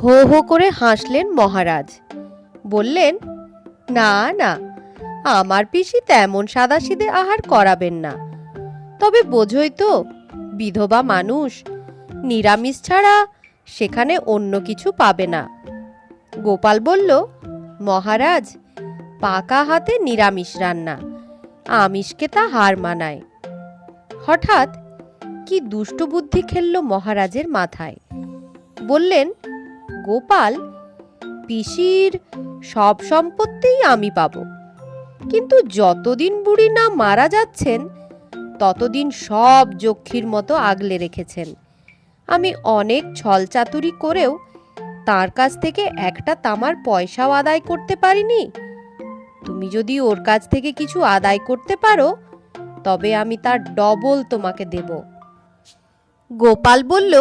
হো হো করে হাসলেন মহারাজ। বললেন, না না, আমার পিসি তেমন সাদাসিধে আহার করাবেন না। তবে বোঝই তো, বিধবা মানুষ, নিরামিষ ছাড়া সেখানে অন্য কিছু পাবে না। গোপাল বলল, মহারাজ, পাকা হাতে নিরামিষ রান্না, আমিষকে তা হার মানায়। হঠাৎ কি দুষ্ট বুদ্ধি খেলল মহারাজের মাথায়। বললেন, গোপাল, পিসির সব সম্পত্তিই আমি পাব, কিন্তু যতদিন বুড়ি না মারা যাচ্ছেন ততদিন সব যক্ষীর মতো আগলে রেখেছেন। আমি অনেক ছল চাতুরি করেও তার কাছ থেকে একটা তামার পয়সাও আদায় করতে পারিনি। তুমি যদি ওর কাছ থেকে কিছু আদায় করতে পারো তবে আমি তার ডবল তোমাকে দেব। গোপাল বলল,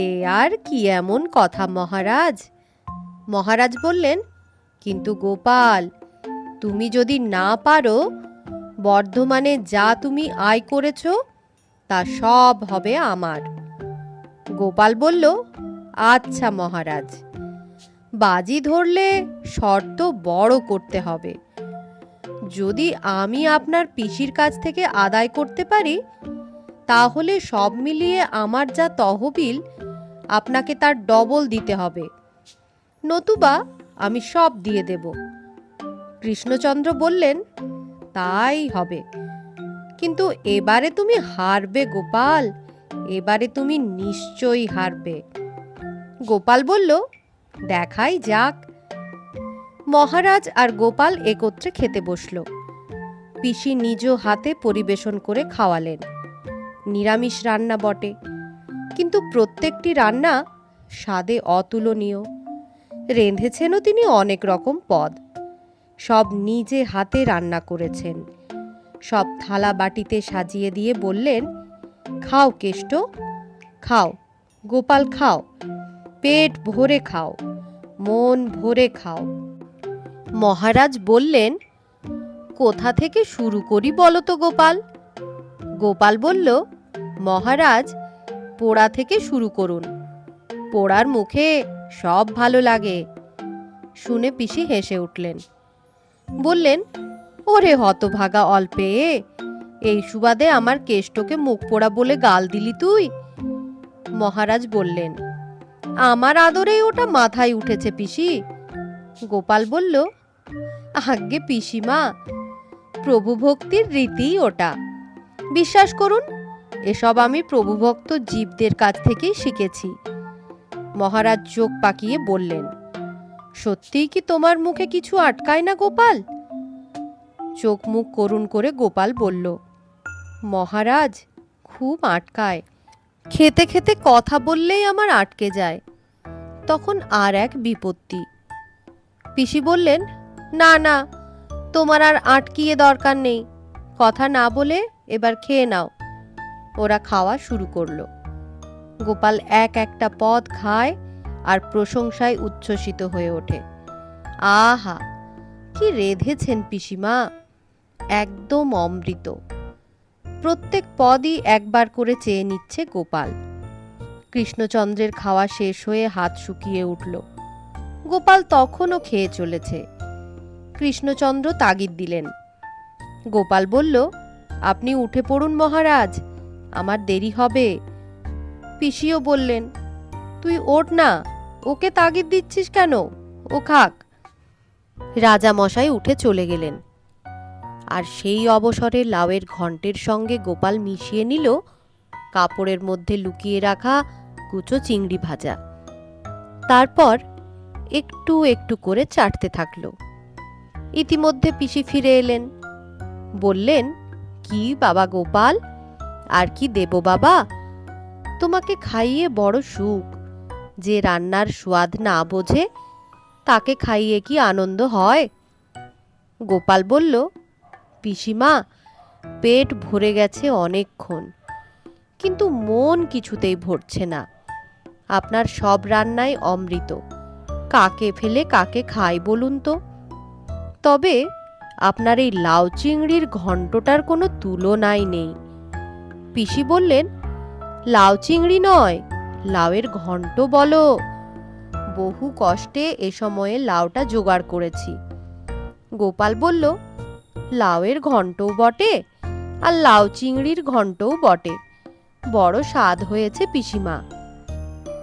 এ আর কি এমন কথা মহারাজ? মহারাজ বললেন, কিন্তু গোপাল, তুমি যদি না পারো, বর্ধমানে যা তুমি আয় করেছ তা সব হবে আমার। গোপাল বলল, আচ্ছা মহারাজ, বাজি ধরলে শর্ত বড় করতে হবে। যদি আমি আপনার পিসির কাছ থেকে আদায় করতে পারি, তাহলে সব মিলিয়ে আমার যা তহবিল আপনাকে তার ডবল দিতে হবে, নতুবা আমি সব দিয়ে দেব। কৃষ্ণচন্দ্র বললেন, তাই হবে, কিন্তু এবারে তুমি হারবে গোপাল, এবারে তুমি নিশ্চয়ই হারবে। গোপাল বলল, দেখাই যাক। মহারাজ আর গোপাল একত্রে খেতে বসল। পিসি নিজ হাতে পরিবেশন করে খাওয়ালেন। নিরামিষ রান্না বটে, কিন্তু প্রত্যেকটি রান্না স্বাদে অতুলনীয়। রেঁধেছেনও তিনি অনেক রকম পদ, সব নিজে হাতে রান্না করেছেন। সব থালা বাটিতে সাজিয়ে দিয়ে বললেন, খাও কেষ্ট, খাও গোপাল, খাও, পেট ভরে খাও, মন ভরে খাও। মহারাজ বললেন, কোথা থেকে শুরু করি বলো তো গোপাল? গোপাল বলল, মহারাজ, পোড়া থেকে শুরু করুন, পোড়ার মুখে সব ভালো লাগে। শুনে পিসি হেসে উঠলেন। বললেন, ওরে হতভাগা অল্পে, এই সুবাদে আমার কেষ্টকে মুখ পোড়া বলে গাল দিলি তুই? মহারাজ বললেন, আমার আদরেই ওটা মাথায় উঠেছে পিসি। গোপাল বলল, আজ্ঞে পিসিমা, প্রভুভক্তির রীতি ওটা, বিশ্বাস করুন, এসব আমি প্রভুভক্ত জীবদের কাছ থেকেই শিখেছি। মহারাজ চোখ পাকিয়ে বললেন, সত্যিই কি তোমার মুখে কিছু আটকায় না গোপাল? চোখ মুখ করুণ করে গোপাল বলল, মহারাজ, খুব আটকায়, খেতে খেতে কথা বললেই আমার আটকে যায়, তখন আর এক বিপত্তি। পিসি বললেন, না না, তোমার আর আটকিয়ে দরকার নেই, কথা না বলে এবার খেয়ে নাও। ওরা খাওয়া শুরু করলো। গোপাল এক একটা পদ খায় আর প্রশংসায় উচ্ছ্বসিত হয়ে ওঠে। আহা, কি রেঁধেছেন পিসিমা, একদম অমৃত। প্রত্যেক পদই একবার করে চেয়ে নিচ্ছে গোপাল। কৃষ্ণচন্দ্রের খাওয়া শেষ হয়ে হাত শুকিয়ে উঠল। গোপাল তখনও খেয়ে চলেছে। কৃষ্ণচন্দ্র তাগিদ দিলেন। গোপাল বলল, আপনি উঠে পড়ুন মহারাজ, আমার দেরি হবে। পিসিও বললেন, তুই ওঠ না, ওকে তাগিদ দিচ্ছিস কেন, ও খাক। রাজা মশাই উঠে চলে গেলেন। আর সেই অবসরে লাউয়ের ঘন্টের সঙ্গে গোপাল মিশিয়ে নিল কাপড়ের মধ্যে লুকিয়ে রাখা কুচো চিংড়ি ভাজা। তারপর একটু একটু করে চাটতে থাকলো। ইতিমধ্যে পিসি ফিরে এলেন। বললেন, কি বাবা গোপাল, আর কি দেব বাবা? তোমাকে খাইয়ে বড় সুখ, যে রান্নার স্বাদ না বোঝে তাকে খাইয়ে কি আনন্দ হয়? গোপাল বলল, পিসিমা, পেট ভরে গেছে অনেকক্ষণ, কিন্তু মন কিছুতেই ভরছে না। আপনার সব রান্নাই অমৃত, কাকে ফেলে কাকে খাই বলুন তো? তবে আপনার এই লাউ চিংড়ির ঘন্টটার কোনো তুলনাই নেই। পিসি বললেন, লাউ চিংড়ি নয়, লাউয়ের ঘন্ট বলো। বহু কষ্টে এ সময়ে লাউটা জোগাড় করেছি। গোপাল বলল, লাউয়ের ঘন্টও বটে, আর লাউ চিংড়ির ঘন্টও বটে, বড় স্বাদ হয়েছে পিসিমা।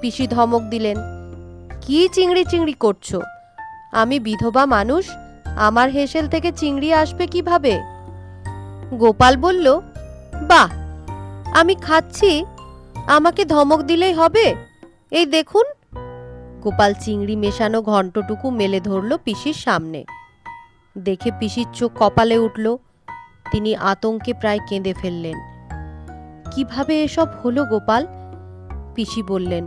পিসি ধমক দিলেন, কি চিংড়ি চিংড়ি করছো? আমি বিধবা মানুষ, আমার হেসেল থেকে চিংড়ি আসবে কিভাবে? গোপাল বলল, বাহ, আমি খাচ্ছি, আমাকে ধমক দিলেই হবে? এই দেখুন। গোপাল চিংড়ি মেশানো ঘন্টটুকু মেলে ধরল পিসির সামনে। দেখে পিসির চোখ কপালে উঠল। তিনি আতঙ্কে প্রায় কেঁদে ফেললেন। কিভাবে এসব হলো গোপাল? পিসি বললেন।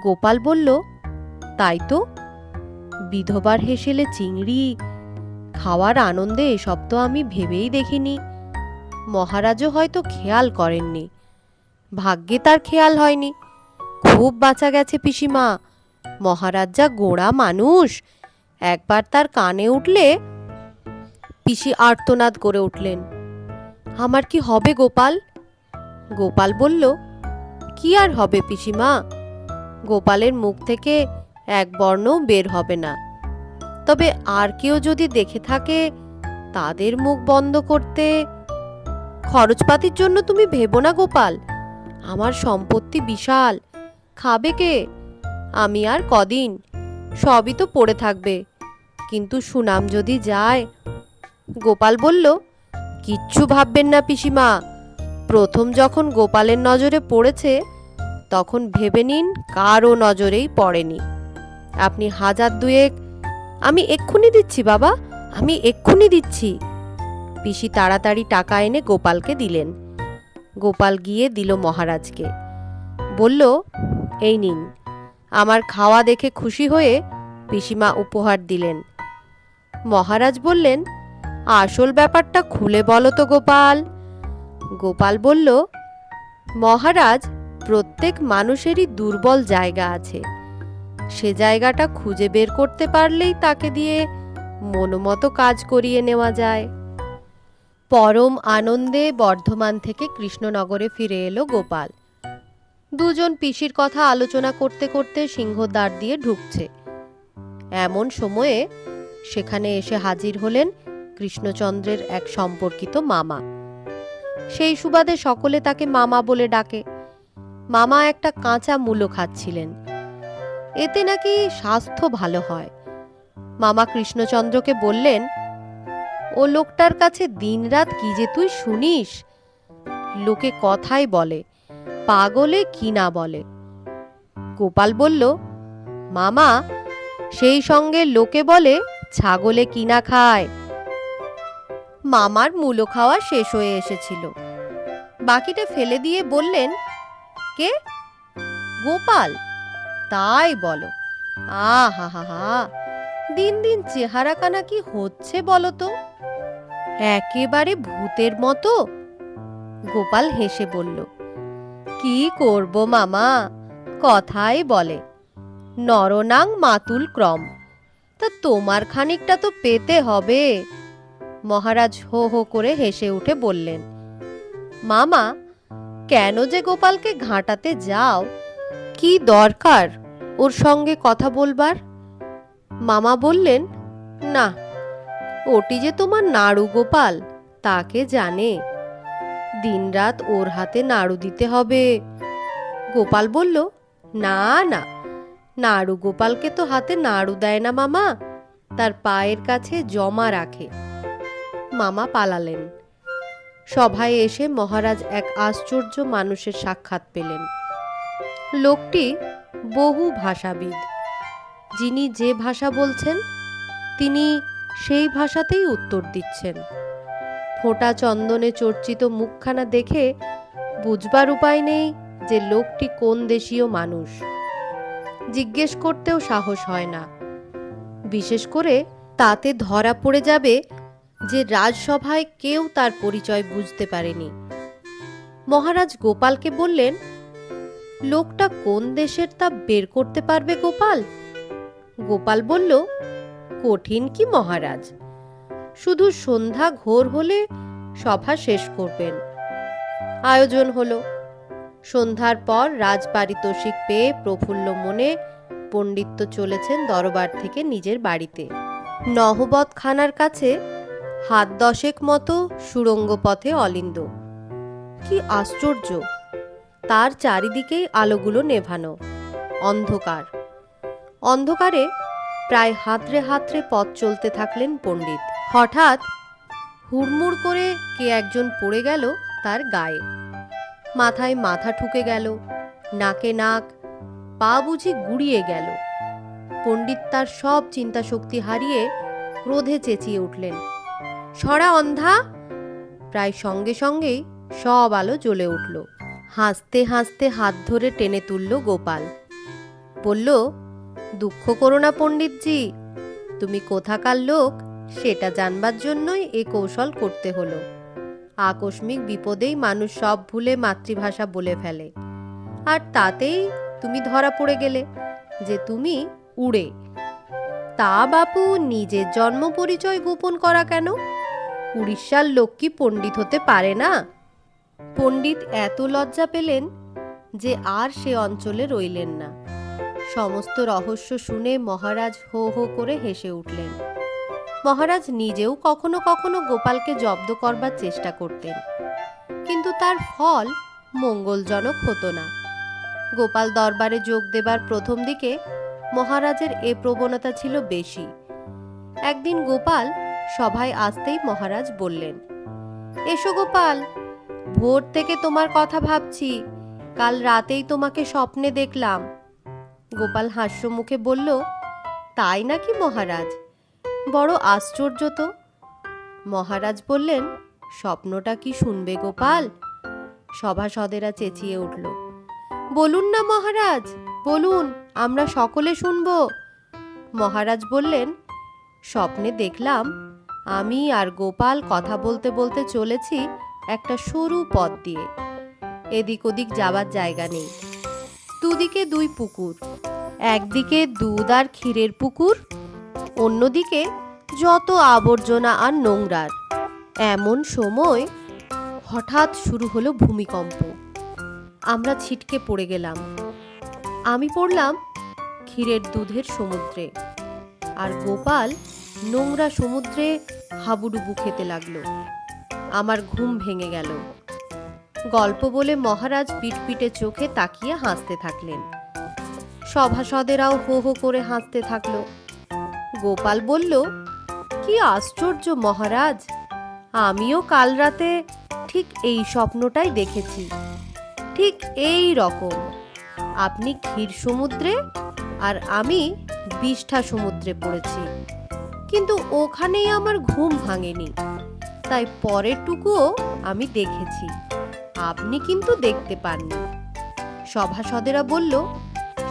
গোপাল বলল, তাই তো, বিধবার হেসেলে চিংড়ি খাওয়ার আনন্দে এসব তো আমি ভেবেই দেখিনি। মহারাজও হয়তো খেয়াল করেননি, ভাগ্যে তার খেয়াল হয়নি। খুব বাঁচা গেছে পিসিমা, মহারাজ যা গোঁড়া মানুষ, একবার তার কানে উঠলে। পিসি আর্তনাদ করে উঠলেন, আমার কি হবে গোপাল? গোপাল বলল, কি আর হবে পিসিমা, গোপালের মুখ থেকে এক বর্ণও বের হবে না। তবে আর কেউ যদি দেখে থাকে, তাদের মুখ বন্ধ করতে খরচপাতির জন্য তুমি ভেবো না গোপাল, আমার সম্পত্তি বিশাল, খাবে কে? আমি আর কদিন, সবই তো পড়ে থাকবে, কিন্তু সুনাম যদি যায়। গোপাল বলল, কিচ্ছু ভাববেন না পিসিমা, প্রথম যখন গোপালের নজরে পড়েছে তখন ভেবে নিন কারও নজরেই পড়েনি। আপনি হাজার দুয়েক। আমি এক্ষুনি দিচ্ছি বাবা, আমি এক্ষুনি দিচ্ছি। পিসি তাড়াতাড়ি টাকা এনে গোপালকে দিলেন। গোপাল গিয়ে দিল মহারাজকে, বলল, এই নিন। আমার খাওয়া দেখে খুশি হয়ে পিসিমা উপহার দিলেন। মহারাজ বললেন, আসল ব্যাপারটা খুলে বলো তো গোপাল। গোপাল বলল, মহারাজ, প্রত্যেক মানুষেরই দুর্বল জায়গা আছে, সে জায়গাটা খুঁজে বের করতে পারলেই তাকে দিয়ে মনোমতো কাজ করিয়ে নেওয়া যায়। পরম আনন্দে বর্ধমান থেকে কৃষ্ণনগরে ফিরে এলো গোপাল। দুজন পিসির কথা আলোচনা করতে করতে সিংহদ্বার দিয়ে ঢুকছে। এমন সময়ে সেখানে এসে হাজির হলেন কৃষ্ণচন্দ্রের এক সম্পর্কিত মামা। সেই সুবাদে সকলে তাকে মামা বলে ডাকে। মামা একটা কাঁচা মূলো খাচ্ছিলেন, এতে নাকি স্বাস্থ্য ভালো হয়। মামা কৃষ্ণচন্দ্রকে বললেন, ও লোকটার কাছে দিনরাত কি যে তুই শুনিস, লোকে কথাই বলে, পাগলে কি না বলে। গোপাল বলল, মামা, সেই সঙ্গে লোকে বলে ছাগলে কিনা খায়। মামার মূলো খাওয়া শেষ হয়ে এসেছিল, বাকিটা ফেলে দিয়ে বললেন, কে? গোপাল? তাই বলো? আহা হা হা, দিন দিন চেহারা কানা কি হচ্ছে বলো তো, একেবারে ভূতের মতো। গোপাল হেসে বলল, কি করব মামা, কথাই বলে নরনাং মাতুল ক্রম, তা তোমার খানিকটা তো পেতে হবে। মহারাজ হো হো করে হেসে উঠে বললেন, মামা, কেন যে গোপালকে ঘাঁটাতে যাও, কি দরকার ওর সঙ্গে কথা বলবার? মামা বললেন, না, ওটি যে তোমার নাড়ু গোপাল, তাকে জানে, দিনরাত ওর হাতে নাড়ু দিতে হবে। গোপাল বলল, না না, নাড়ু গোপালকে তো হাতে নাড়ু দেয় না মামা, তার পায়ের কাছে জমা রাখে। মামা পালালেন। সভায় এসে মহারাজ এক আশ্চর্য মানুষের সাক্ষাৎ পেলেন। লোকটি বহু ভাষাবিদ, যিনি যে ভাষা বলছেন তিনি সেই ভাষাতেই উত্তর দিচ্ছেন। ফোঁটা চন্দনে চর্চিত মুখখানা দেখে বুঝবার উপায় নেই যে লোকটি কোন দেশীয় মানুষ। জিজ্ঞেস করতেও সাহস হয় না, বিশেষ করে তাতে ধরা পড়ে যাবে যে রাজসভায় কেউ তার পরিচয় বুঝতে পারেনি। মহারাজ গোপালকে বললেন, লোকটা কোন দেশের তা বের করতে পারবে গোপাল? গোপাল বলল, কঠিন কি মহারাজ, শুধু সন্ধ্যা ঘোর হলে সভা শেষ করবেন। আয়োজন হলো। সন্ধ্যার পর রাজপারিতোষিক পেয়ে প্রফুল্ল মনে পণ্ডিত তো চলেছেন দরবার থেকে নিজের বাড়িতে। নহবতখানার কাছে হাত দশেক মতো সুড়ঙ্গ পথে অলিন্দ। কি আশ্চর্য! তার চারিদিকেই আলোগুলো নেভানো, অন্ধকার। অন্ধকারে প্রায় হাতড়ে হাতড়ে পথ চলতে থাকলেন পণ্ডিত। হঠাৎ হুড়মুড় করে কে একজন পড়ে গেল তার গায়ে। মাথায় মাথা ঠুকে গেল, নাকে নাক, পা বুঝি গুড়িয়ে গেল। পণ্ডিত তার সব চিন্তা শক্তি হারিয়ে ক্রোধে চেঁচিয়ে উঠলেন, সরা অন্ধা! প্রায় সঙ্গে সঙ্গেই সব আলো জ্বলে উঠল। হাসতে হাসতে হাত ধরে টেনে তুলল গোপাল। বলল, দুঃখ করো না পণ্ডিতজি, তুমি কোথাকার লোক সেটা জানবার জন্যই এ কৌশল করতে হলো। আকস্মিক বিপদেই মানুষ সব ভুলে মাতৃভাষা বলে ফেলে, আর তাতেই তুমি ধরা পড়ে গেলে যে তুমি উড়ে। তা বাপু, নিজের জন্ম পরিচয় গোপন করা কেন? উড়িষ্যার লোক কি পণ্ডিত হতে পারে না? পণ্ডিত এত লজ্জা পেলেন যে আর সে অঞ্চলে রইলেন না। সমস্ত রহস্য শুনে মহারাজ হো হো করে হেসে উঠলেন। মহারাজ নিজেও কখনো কখনো গোপালকে জব্দ করবার চেষ্টা করতেন, কিন্তু তার ফল মঙ্গলজনক হতো না। গোপাল দরবারে যোগ দেবার প্রথম দিকে মহারাজের এ প্রবণতা ছিল বেশি। একদিন গোপাল সভায় আসতেই মহারাজ বললেন, এসো গোপাল, ভোর থেকে তোমার কথা ভাবছি, কাল রাতেই তোমাকে স্বপ্নে দেখলাম। গোপাল হাস্য মুখে বলল, তাই নাকি মহারাজ? বড় আশ্চর্য তো। মহারাজ বললেন, স্বপ্নটা কি শুনবে গোপাল? সভাসদেরা চেঁচিয়ে উঠল, বলুন না মহারাজ, বলুন, আমরা সকলে শুনব। মহারাজ বললেন, স্বপ্নে দেখলাম আমি আর গোপাল কথা বলতে বলতে চলেছি একটা সরু পথ দিয়ে। এদিক ওদিক যাবার জায়গা নেই, দুদিকে দুই পুকুর, একদিকে দুধ আর ক্ষীরের পুকুর, অন্যদিকে যত আবর্জনা আর নোংরার। এমন সময় হঠাৎ শুরু হলো ভূমিকম্প। আমরা ছিটকে পড়ে গেলাম। আমি পড়লাম ক্ষীরের দুধের সমুদ্রে, আর গোপাল নোংরা সমুদ্রে হাবুডুবু খেতে লাগলো। আমার ঘুম ভেঙে গেল। গল্প বলে মহারাজ পিটপিটে চোখে তাকিয়ে হাসতে থাকলেন। সভাসদেরাও হো হো করে হাসতে থাকলো। গোপাল বলল, কি আশ্চর্য মহারাজ, আমিও কাল রাতে ঠিক এই স্বপ্নটাই দেখেছি। ঠিক এই রকম, আপনি ক্ষীর সমুদ্রে আর আমি বিষ্ঠা সমুদ্রে পড়েছি, কিন্তু ওখানেই আমার ঘুম ভাঙেনি, তাই পরেরটুকুও আমি দেখেছি, আপনি কিন্তু দেখতে পাননি। সভাসদেরা বলল,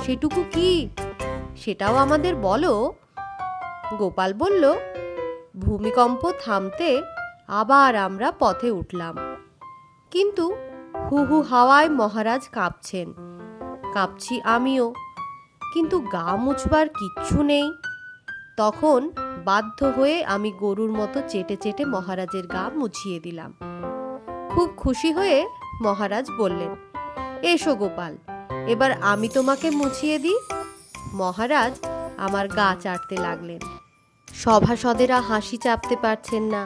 সেটুকু কি, সেটাও আমাদের বলো। গোপাল বলল, ভূমিকম্প থামতে আবার আমরা পথে উঠলাম, কিন্তু হু হু হাওয়ায় মহারাজ কাঁপছেন, কাঁপছি আমিও, কিন্তু গা মুছবার কিচ্ছু নেই। তখন বাধ্য হয়ে আমি গরুর মতো চেটে চেটে মহারাজের গা মুছিয়ে দিলাম। খুব খুশি হয়ে মহারাজ বললেন, এসো গোপাল, এবার আমি তোমাকে মুছিয়ে দিই। মহারাজ আমার গা চাটতে লাগলেন। সভাসদেরা হাসি চাপতে পারছেন না,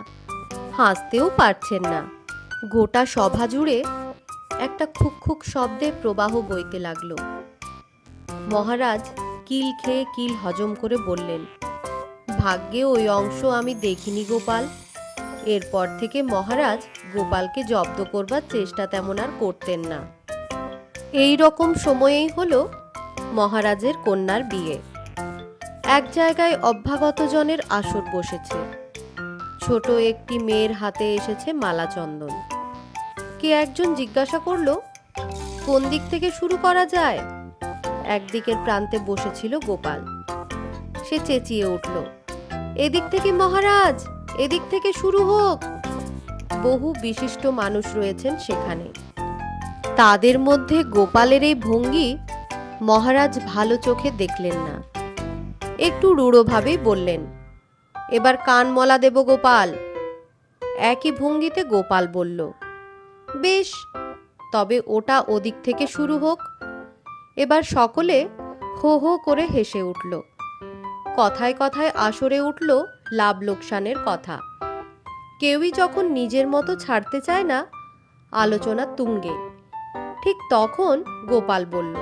হাসতেও পারছেন না। গোটা সভা জুড়ে একটা খুক খুক শব্দে প্রবাহ বইতে লাগলো। মহারাজ কিল খেয়ে কিল হজম করে বললেন, ভাগ্যে ওই অংশ আমি দেখিনি গোপাল। এরপর থেকে মহারাজ গোপালকে জব্দ করবার চেষ্টা তেমন আর করতেন না। এই রকম সময়েই হলো মহারাজের কন্যার বিয়ে। এক জায়গায় অভ্যাগত জনের আসর বসেছে। ছোট একটি মেয়ের হাতে এসেছে মালা চন্দন। কে একজন জিজ্ঞাসা করলো, কোন দিক থেকে শুরু করা যায়? একদিকের প্রান্তে বসেছিল গোপাল। সে চেঁচিয়ে উঠল, এদিক থেকে মহারাজ, এদিক থেকে শুরু হোক। বহু বিশিষ্ট মানুষ রয়েছেন সেখানে। তাদের মধ্যে গোপালের এই ভঙ্গি মহারাজ ভালো চোখে দেখলেন না। একটু রূঢ়ভাবেই বললেন, এবার কান মলা দেব গোপাল। একই ভঙ্গিতে গোপাল বলল, বেশ, তবে ওটা ওদিক থেকে শুরু হোক। এবার সকলে হো হো করে হেসে উঠল। কথায় কথায় আসরে উঠল লাভ লোকসানের কথা। কেউই যখন নিজের মতো ছাড়তে চায় না, আলোচনা তুঙ্গে। ঠিক তখন গোপাল বলল,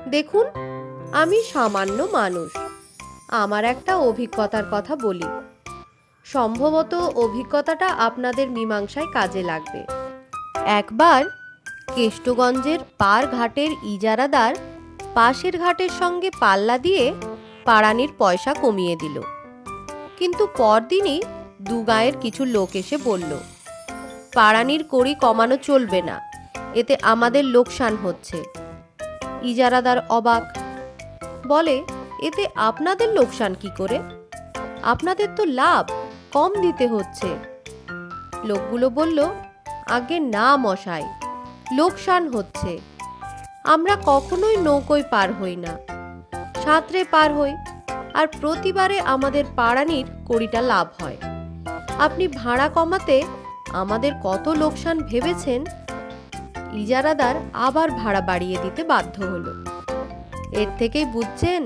দেখুন, আমি সামান্য মানুষ, আমার একটা অভিজ্ঞতার কথা বলি। সম্ভবত অভিজ্ঞতাটা আপনাদের মীমাংসায় কাজে লাগবে। একবার কেষ্টগঞ্জের পার ঘাটের ইজারাদার পাশের ঘাটের সঙ্গে পাল্লা দিয়ে পাড়ানির পয়সা কমিয়ে দিল। কিন্তু পরদিনই দুগাঁয়ের কিছু লোক এসে বলল, পাড়ানির কড়ি কমানো চলবে না, এতে আমাদের লোকসান হচ্ছে। ইজারাদার অবাক, বলে, এতে আপনাদের লোকসান কি করে? আপনাদের তো লাভ, কম দিতে হচ্ছে। লোকগুলো বলল, আগে না মশাই, লোকসান হচ্ছে। আমরা কখনোই নৌকোয় পার হই না, সাঁতরে পার হই, আর প্রতিবারে আমাদের পাড়ানির কড়িটা লাভ হয়। আপনি ভাড়া কমাতে আমাদের কত লোকসান ভেবেছেন? ইজারাদার আবার ভাড়া বাড়িয়ে দিতে বাধ্য হলো। এর থেকেই বুঝছেন,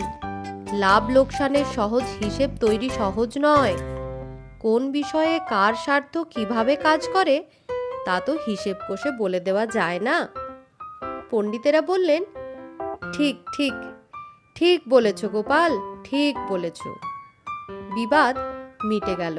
লাভ লোকসানের সহজ হিসেব তৈরি সহজ নয়। কোন বিষয়ে কার স্বার্থ কিভাবে কাজ করে তা তো হিসেব কষে বলে দেওয়া যায় না। পণ্ডিতেরা বললেন, ঠিক ঠিক, ঠিক বলেছ গোপাল, ঠিক বলেছ। বিবাদ মিটে গেল।